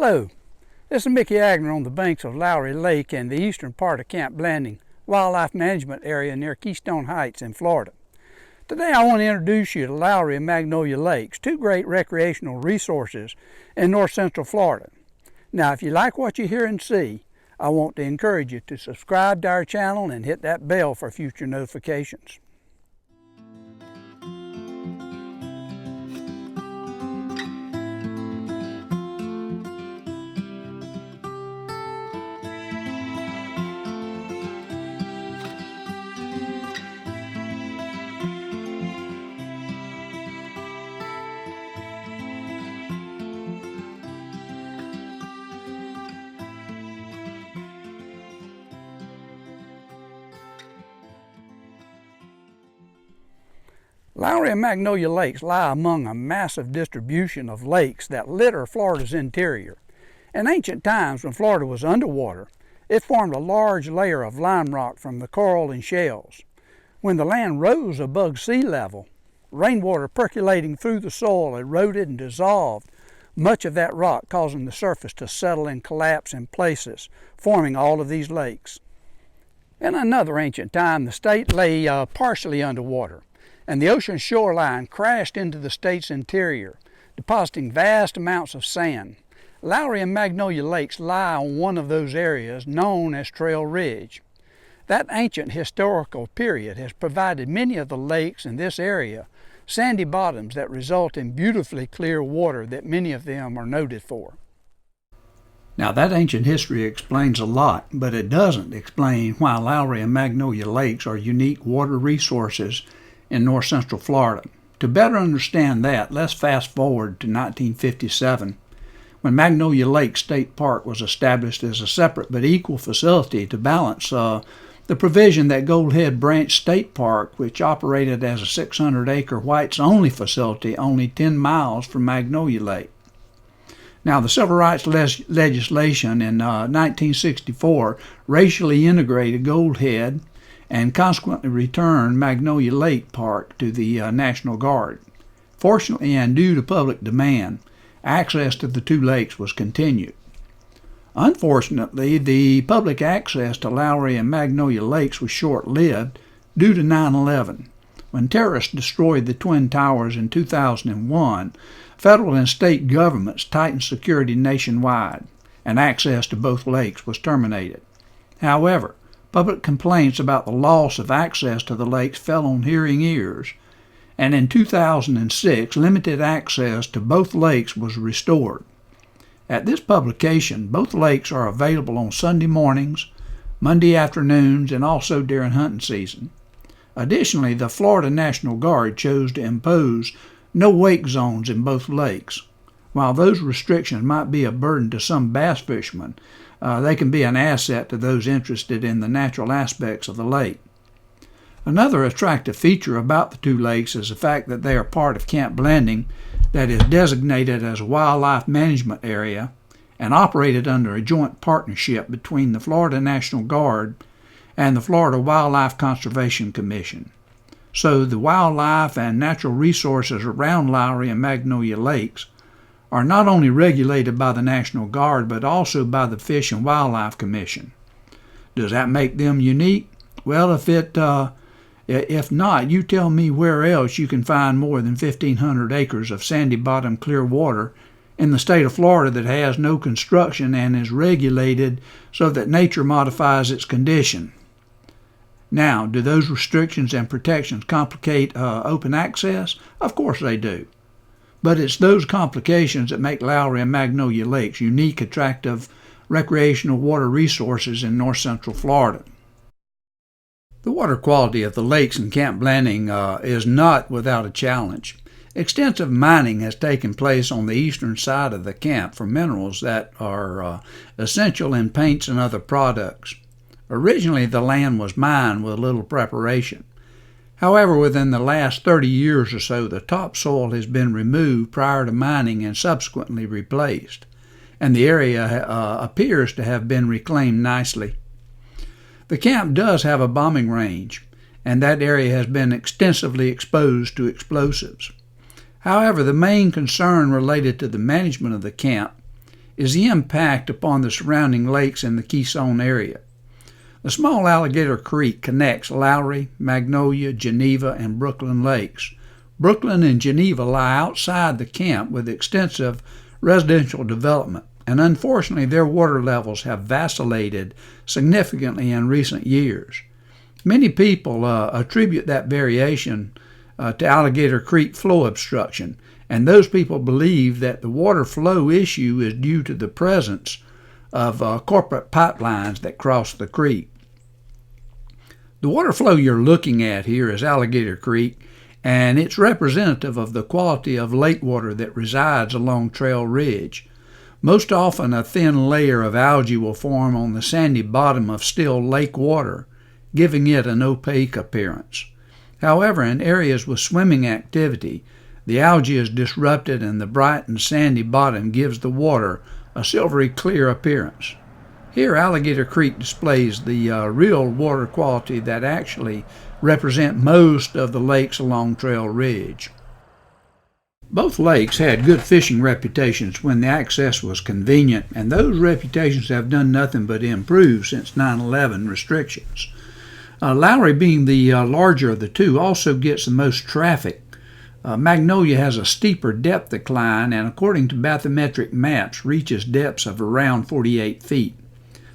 Hello, this is Mickey Agner on the banks of Lowry Lake in the eastern part of Camp Blanding Wildlife Management Area near Keystone Heights in Florida. Today I want to introduce you to Lowry and Magnolia Lakes, two great recreational resources in north central Florida. Now if you like what you hear and see, I want to encourage you to subscribe to our channel and hit that bell for future notifications. Lowry and Magnolia Lakes lie among a massive distribution of lakes that litter Florida's interior. In ancient times, when Florida was underwater, it formed a large layer of lime rock from the coral and shells. When the land rose above sea level, rainwater percolating through the soil eroded and dissolved much of that rock, causing the surface to settle and collapse in places, forming all of these lakes. In another ancient time, the state lay partially underwater, and the ocean shoreline crashed into the state's interior, depositing vast amounts of sand. Lowry and Magnolia Lakes lie on one of those areas known as Trail Ridge. That ancient historical period has provided many of the lakes in this area sandy bottoms that result in beautifully clear water that many of them are noted for. Now that ancient history explains a lot, but it doesn't explain why Lowry and Magnolia Lakes are unique water resources in north central Florida. To better understand that, let's fast forward to 1957, when Magnolia Lake State Park was established as a separate but equal facility to balance the provision that Goldhead Branch State Park, which operated as a 600-acre whites-only facility only 10 miles from Magnolia Lake. Now, the civil rights legislation in 1964 racially integrated Goldhead and consequently returned Magnolia Lake Park to the National Guard. Fortunately, and due to public demand, access to the two lakes was continued. Unfortunately, the public access to Lowry and Magnolia Lakes was short-lived due to 9/11. When terrorists destroyed the Twin Towers in 2001, federal and state governments tightened security nationwide, and access to both lakes was terminated. However, public complaints about the loss of access to the lakes fell on hearing ears, and in 2006, limited access to both lakes was restored. At this publication, both lakes are available on Sunday mornings, Monday afternoons, and also during hunting season. Additionally, the Florida National Guard chose to impose no wake zones in both lakes. While those restrictions might be a burden to some bass fishermen, they can be an asset to those interested in the natural aspects of the lake. Another attractive feature about the two lakes is the fact that they are part of Camp Blanding, that is designated as a wildlife management area and operated under a joint partnership between the Florida National Guard and the Florida Wildlife Conservation Commission. So the wildlife and natural resources around Lowry and Magnolia Lakes are not only regulated by the National Guard, but also by the Fish and Wildlife Commission. Does that make them unique? Well, if not, you tell me where else you can find more than 1,500 acres of sandy bottom clear water in the state of Florida that has no construction and is regulated so that nature modifies its condition. Now, do those restrictions and protections complicate open access? Of course they do. But it's those complications that make Lowry and Magnolia Lakes unique, attractive recreational water resources in north central Florida. The water quality of the lakes in Camp Blanding is not without a challenge. Extensive mining has taken place on the eastern side of the camp for minerals that are essential in paints and other products. Originally, the land was mined with little preparation. However, within the last 30 years or so, the topsoil has been removed prior to mining and subsequently replaced, and the area appears to have been reclaimed nicely. The camp does have a bombing range, and that area has been extensively exposed to explosives. However, the main concern related to the management of the camp is the impact upon the surrounding lakes in the Keystone area. The small Alligator Creek connects Lowry, Magnolia, Geneva, and Brooklyn lakes. Brooklyn and Geneva lie outside the camp with extensive residential development, and unfortunately their water levels have vacillated significantly in recent years. Many people attribute that variation to Alligator Creek flow obstruction, and those people believe that the water flow issue is due to the presence of corporate pipelines that cross the creek. The water flow you're looking at here is Alligator Creek, and it's representative of the quality of lake water that resides along Trail Ridge. Most often a thin layer of algae will form on the sandy bottom of still lake water, giving it an opaque appearance. However, in areas with swimming activity, the algae is disrupted and the bright and sandy bottom gives the water a silvery clear appearance. Here, Alligator Creek displays the real water quality that actually represent most of the lakes along Trail Ridge. Both lakes had good fishing reputations when the access was convenient, and those reputations have done nothing but improve since 9/11 restrictions. Lowry, being the larger of the two, also gets the most traffic. Magnolia has a steeper depth decline and, according to bathymetric maps, reaches depths of around 48 feet.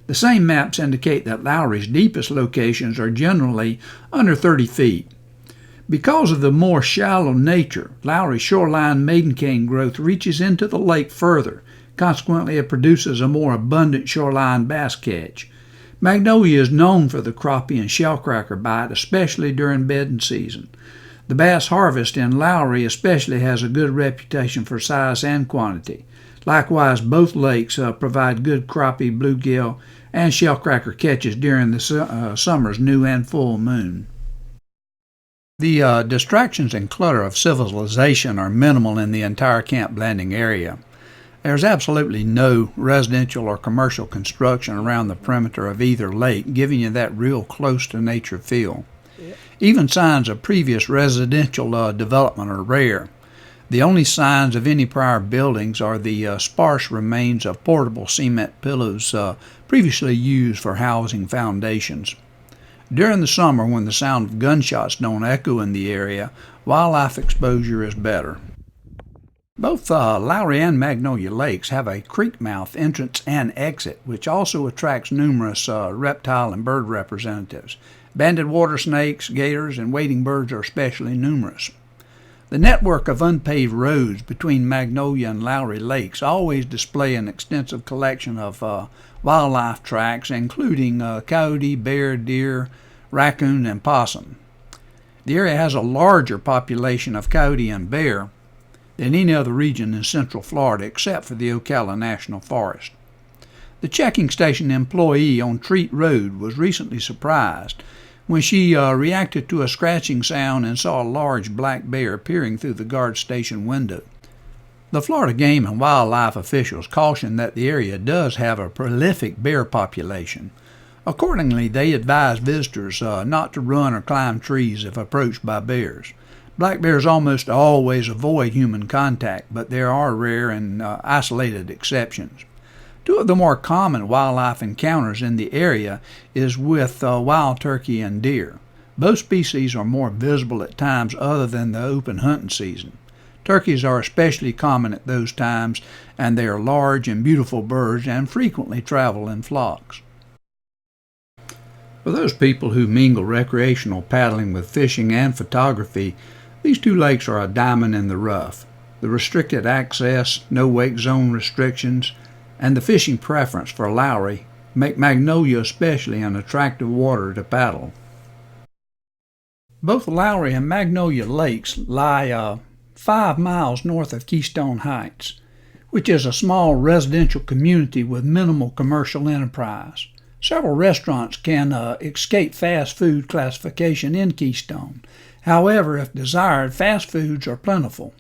The same maps indicate that Lowry's deepest locations are generally under 30 feet. Because of the more shallow nature, Lowry's shoreline maiden cane growth reaches into the lake further. Consequently, it produces a more abundant shoreline bass catch. Magnolia is known for the crappie and shellcracker bite, especially during bedding season. The bass harvest in Lowry especially has a good reputation for size and quantity. Likewise, both lakes provide good crappie, bluegill, and shellcracker catches during the summer's new and full moon. The distractions and clutter of civilization are minimal in the entire camp landing area. There's absolutely no residential or commercial construction around the perimeter of either lake, giving you that real close-to-nature feel. Even signs of previous residential development are rare. The only signs of any prior buildings are the sparse remains of portable cement pillows previously used for housing foundations. During the summer, when the sound of gunshots don't echo in the area, wildlife exposure is better. Both Lowry and Magnolia Lakes have a creek mouth entrance and exit, which also attracts numerous reptile and bird representatives. Banded water snakes, gators, and wading birds are especially numerous. The network of unpaved roads between Magnolia and Lowry Lakes always display an extensive collection of wildlife tracks, including coyote, bear, deer, raccoon, and possum. The area has a larger population of coyote and bear than any other region in Central Florida except for the Ocala National Forest. The checking station employee on Treat Road was recently surprised when she reacted to a scratching sound and saw a large black bear peering through the guard station window. The Florida Game and Wildlife officials caution that the area does have a prolific bear population. Accordingly, they advise visitors not to run or climb trees if approached by bears. Black bears almost always avoid human contact, but there are rare and isolated exceptions. Two of the more common wildlife encounters in the area is with wild turkey and deer. Both species are more visible at times other than the open hunting season. Turkeys are especially common at those times, and they are large and beautiful birds and frequently travel in flocks. For those people who mingle recreational paddling with fishing and photography, these two lakes are a diamond in the rough. The restricted access, no wake zone restrictions, and the fishing preference for Lowry make Magnolia especially an attractive water to paddle. Both Lowry and Magnolia Lakes lie 5 miles north of Keystone Heights, which is a small residential community with minimal commercial enterprise. Several restaurants can escape fast food classification in Keystone. However, if desired, fast foods are plentiful.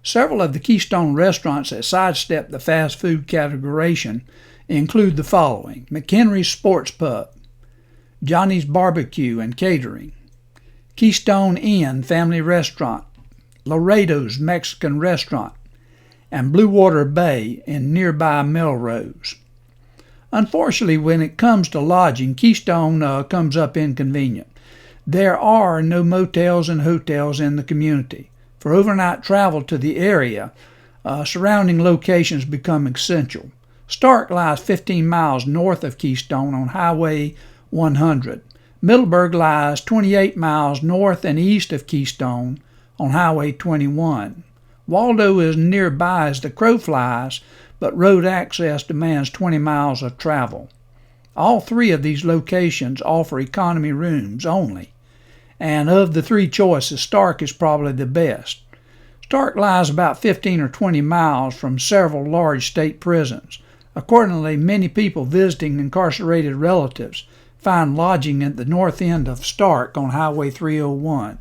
Several of the Keystone restaurants that sidestep the fast food categorization include the following: McHenry's Sports Pub, Johnny's Barbecue and Catering, Keystone Inn Family Restaurant, Laredo's Mexican Restaurant, and Blue Water Bay in nearby Melrose. Unfortunately, when it comes to lodging, Keystone comes up inconvenient. There are no motels and hotels in the community. For overnight travel to the area, surrounding locations become essential. Stark lies 15 miles north of Keystone on Highway 100. Middleburg lies 28 miles north and east of Keystone on Highway 21. Waldo is nearby as the crow flies, but road access demands 20 miles of travel. All three of these locations offer economy rooms only, and of the three choices, Stark is probably the best. Stark lies about 15 or 20 miles from several large state prisons. Accordingly, many people visiting incarcerated relatives find lodging at the north end of Stark on Highway 301.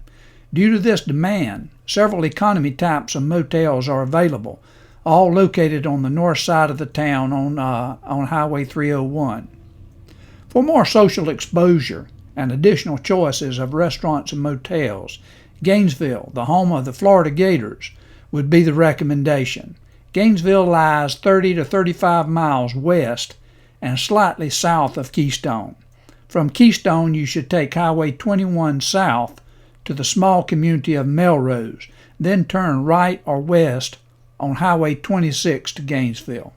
Due to this demand, several economy types of motels are available, all located on the north side of the town on Highway 301. For more social exposure and additional choices of restaurants and motels, Gainesville, the home of the Florida Gators, would be the recommendation. Gainesville lies 30 to 35 miles west and slightly south of Keystone. From Keystone, you should take Highway 21 south to the small community of Melrose, then turn right or west on Highway 26 to Gainesville.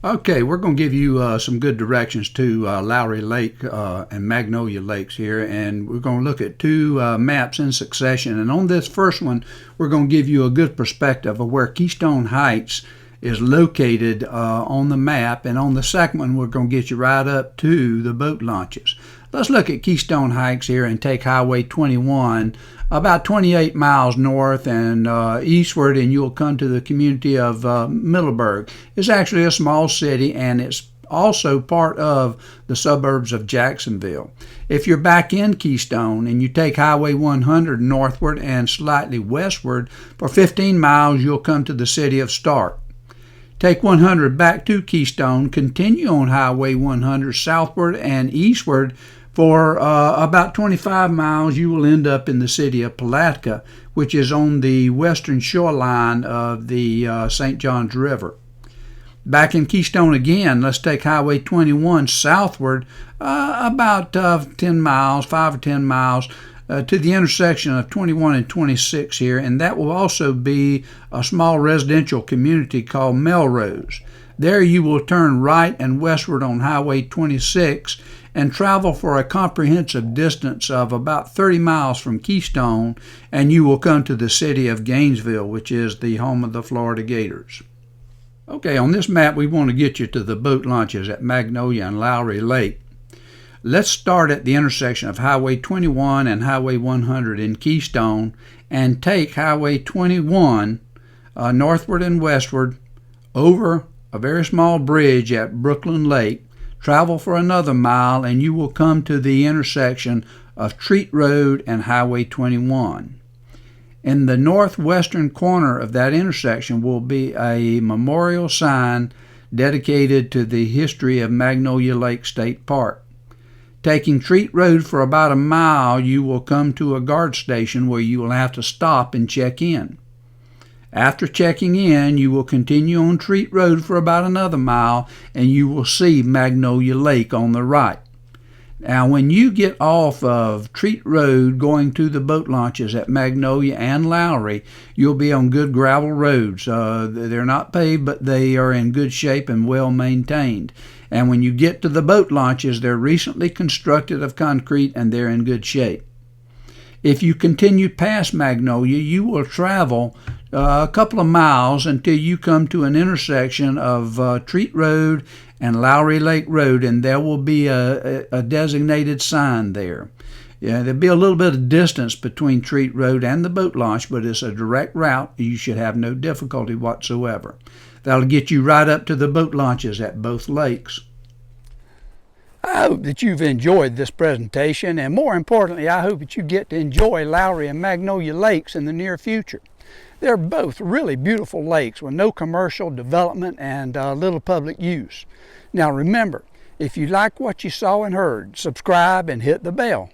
Okay, we're going to give you some good directions to Lowry Lake and Magnolia Lakes here, and we're going to look at two maps in succession. And on this first one, we're going to give you a good perspective of where Keystone Heights is located on the map, and on the second one, we're going to get you right up to the boat launches. Let's look at Keystone Heights here and take Highway 21 about 28 miles north and eastward, and you'll come to the community of Middleburg. It's actually a small city, and it's also part of the suburbs of Jacksonville. If you're back in Keystone and you take Highway 100 northward and slightly westward, for 15 miles you'll come to the city of Stark. Take 100 back to Keystone, continue on Highway 100 southward and eastward. For about 25 miles, you will end up in the city of Palatka, which is on the western shoreline of the St. Johns River. Back in Keystone again, let's take Highway 21 southward about 10 miles, 5 or 10 miles, to the intersection of 21 and 26 here, and that will also be a small residential community called Melrose. There you will turn right and westward on Highway 26 and travel for a comprehensive distance of about 30 miles from Keystone, and you will come to the city of Gainesville, which is the home of the Florida Gators. Okay, on this map we want to get you to the boat launches at Magnolia and Lowry Lake. Let's start at the intersection of Highway 21 and Highway 100 in Keystone and take Highway 21 northward and westward over a very small bridge at Brooklyn Lake. Travel for another mile and you will come to the intersection of Treat Road and Highway 21. In the northwestern corner of that intersection will be a memorial sign dedicated to the history of Magnolia Lake State Park. Taking Treat Road for about a mile, you will come to a guard station where you will have to stop and check in. After checking in, you will continue on Treat Road for about another mile, and you will see Magnolia Lake on the right. Now, when you get off of Treat Road going to the boat launches at Magnolia and Lowry, you'll be on good gravel roads. They're not paved, but they are in good shape and well maintained. And when you get to the boat launches, they're recently constructed of concrete and they're in good shape. If you continue past Magnolia, you will travel a couple of miles until you come to an intersection of Treat Road and Lowry Lake Road, and there will be a designated sign there. Yeah, there'll be a little bit of distance between Treat Road and the boat launch, but it's a direct route. You should have no difficulty whatsoever. That'll get you right up to the boat launches at both lakes. I hope that you've enjoyed this presentation, and more importantly, I hope that you get to enjoy Lowry and Magnolia Lakes in the near future. They're both really beautiful lakes with no commercial development and little public use. Now remember, if you like what you saw and heard, subscribe and hit the bell.